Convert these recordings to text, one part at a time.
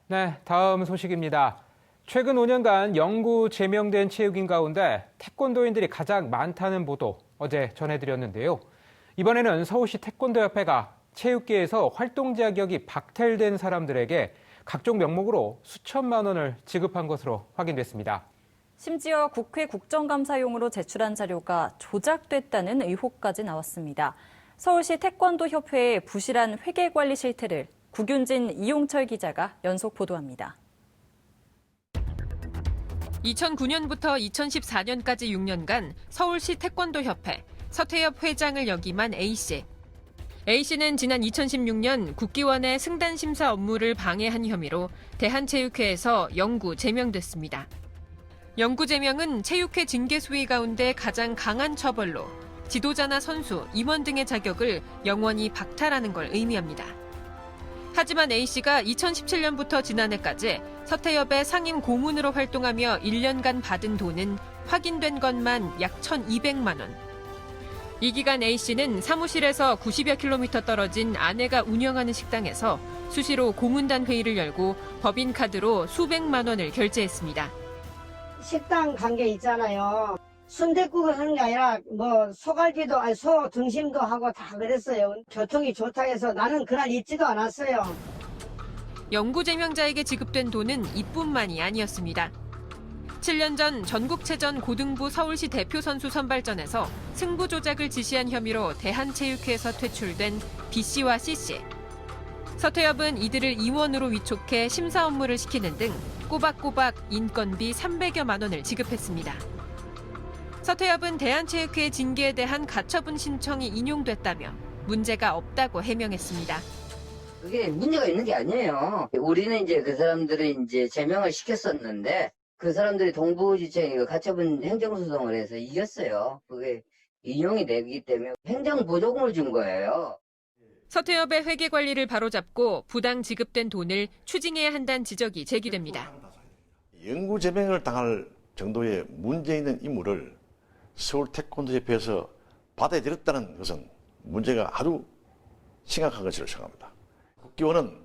네, 다음 소식입니다. 최근 5년간 영구 제명된 체육인 가운데 태권도인들이 가장 많다는 보도 어제 전해드렸는데요. 이번에는 서울시 태권도협회가 체육계에서 활동 자격이 박탈된 사람들에게 각종 명목으로 수천만 원을 지급한 것으로 확인됐습니다. 심지어 국회 국정감사용으로 제출한 자료가 조작됐다는 의혹까지 나왔습니다. 서울시 태권도협회의 부실한 회계관리 실태를 구균진, 이용철 기자가 연속 보도합니다. 2009년부터 2014년까지 6년간 서울시 태권도협회 서태엽 회장을 역임한 A씨. A씨는 지난 2016년 국기원의 승단 심사 업무를 방해한 혐의로 대한체육회에서 영구 제명됐습니다. 영구 제명은 체육회 징계 수위 가운데 가장 강한 처벌로 지도자나 선수, 임원 등의 자격을 영원히 박탈하는 걸 의미합니다. 하지만 A씨가 2017년부터 지난해까지 서태엽의 상임 고문으로 활동하며 1년간 받은 돈은 확인된 것만 약 1,200만 원. 이 기간 A씨는 사무실에서 90여 킬로미터 떨어진 아내가 운영하는 식당에서 수시로 고문단 회의를 열고 법인카드로 수백만 원을 결제했습니다. 식당 간 게 있잖아요. 순댓국을 하는 게 아니라 소갈비도 소 등심도 하고 다 그랬어요. 교통이 좋다 해서 나는 그날 잊지도 않았어요. 영구 제명자에게 지급된 돈은 이뿐만이 아니었습니다. 7년 전 전국체전 고등부 서울시 대표 선수 선발전에서 승부 조작을 지시한 혐의로 대한체육회에서 퇴출된 B씨와 C씨. 서태엽은 이들을 임원으로 위촉해 심사 업무를 시키는 등 꼬박꼬박 인건비 300여만 원을 지급했습니다. 서태엽은 대한체육회 징계에 대한 가처분 신청이 인용됐다며 문제가 없다고 해명했습니다. 그게 문제가 있는 게 아니에요. 우리는 이제 그 사람들을 이제 제명을 시켰었는데 그 사람들이 동부지청이 가처분 행정소송을 해서 이겼어요. 그게 인용이 되기 때문에 행정보조금을 준 거예요. 서태엽의 회계 관리를 바로잡고 부당 지급된 돈을 추징해야 한다는 지적이 제기됩니다. 영구 제명을 당할 정도의 문제 있는 인물을 서울 태권도협회에서 받아들였다는 것은 문제가 아주 심각한 것으로 생각합니다. 국기원은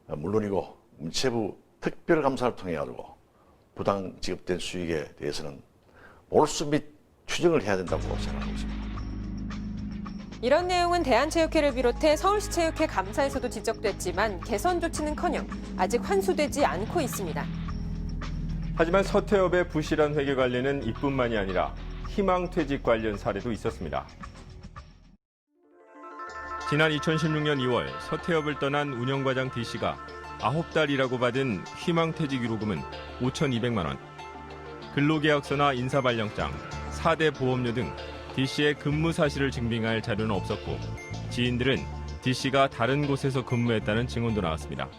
물론이고 문체부 특별감사를 통해 가지고 부당 지급된 수익에 대해서는 몰수 및 추정을 해야 된다고 생각하고 있습니다. 이런 내용은 대한체육회를 비롯해 서울시 체육회 감사에서도 지적됐지만 개선 조치는커녕 아직 환수되지 않고 있습니다. 하지만 서태엽의 부실한 회계 관리는 이뿐만이 아니라 희망퇴직 관련 사례도 있었습니다. 지난 2016년 2월 서태엽을 떠난 운영과장 D씨가 9달이라고 받은 희망퇴직 위로금은 5,200만 원. 근로계약서나 인사발령장, 4대 보험료 등 D씨의 근무 사실을 증빙할 자료는 없었고 지인들은 D씨가 다른 곳에서 근무했다는 증언도 나왔습니다.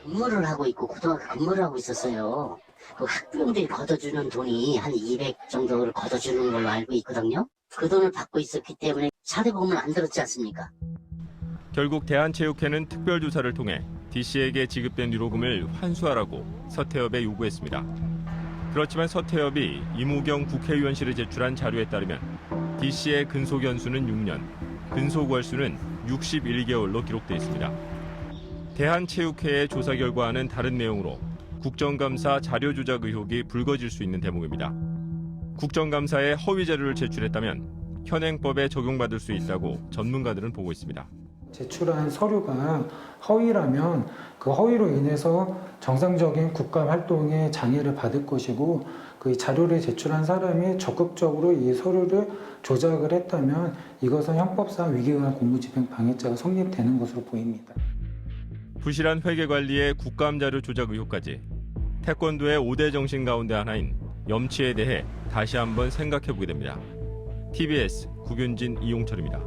근무를 하고 있고 고등학교 근무를 하고 있었어요. 그 학부형들이 걷어주는 돈이 한 200 정도를 걷어주는 걸로 알고 있거든요. 그 돈을 받고 있었기 때문에 4대 보험을 안 들었지 않습니까? 결국 대한체육회는 특별조사를 통해 D씨에게 지급된 위로금을 환수하라고 서태엽에 요구했습니다. 그렇지만 서태엽이 이무경 국회의원실에 제출한 자료에 따르면 D씨의 근속 연수는 6년, 근속 월수는 61개월로 기록돼 있습니다. 대한체육회의 조사 결과와는 다른 내용으로 국정감사 자료 조작 의혹이 불거질 수 있는 대목입니다. 국정감사에 허위 자료를 제출했다면 현행법에 적용받을 수 있다고 전문가들은 보고 있습니다. 제출한 서류가 허위라면 그 허위로 인해서 정상적인 국감 활동에 장애를 받을 것이고 그 자료를 제출한 사람이 적극적으로 이 서류를 조작을 했다면 이것은 형법상 위계관 공무집행 방해죄가 성립되는 것으로 보입니다. 부실한 회계 관리에 국감 자료 조작 의혹까지 태권도의 5대 정신 가운데 하나인 염치에 대해 다시 한번 생각해보게 됩니다. TBS 구균진, 이용철입니다.